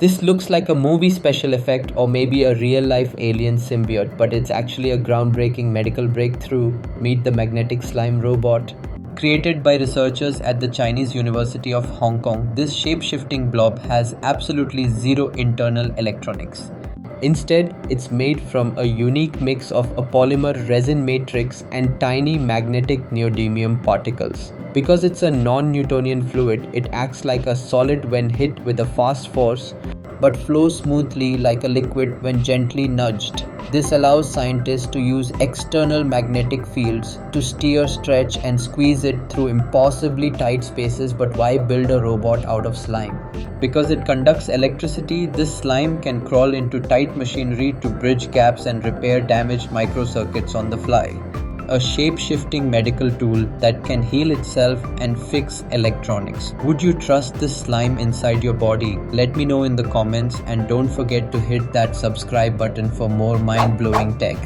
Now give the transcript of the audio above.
This looks like a movie special effect or maybe a real-life alien symbiote, but it's actually a groundbreaking medical breakthrough. Meet the magnetic slime robot. Created by researchers at the Chinese University of Hong Kong, this shape-shifting blob has absolutely zero internal electronics. Instead, it's made from a unique mix of a polymer resin matrix and tiny magnetic neodymium particles. Because it's a non-Newtonian fluid, it acts like a solid when hit with a fast force, but flows smoothly like a liquid when gently nudged. This allows scientists to use external magnetic fields to steer, stretch, and squeeze it through impossibly tight spaces. But why build a robot out of slime? Because it conducts electricity, this slime can crawl into tight machinery to bridge gaps and repair damaged microcircuits on the fly. A shape-shifting medical tool that can heal itself and fix electronics. Would you trust this slime inside your body? Let me know in the comments, and don't forget to hit that subscribe button for more mind-blowing tech.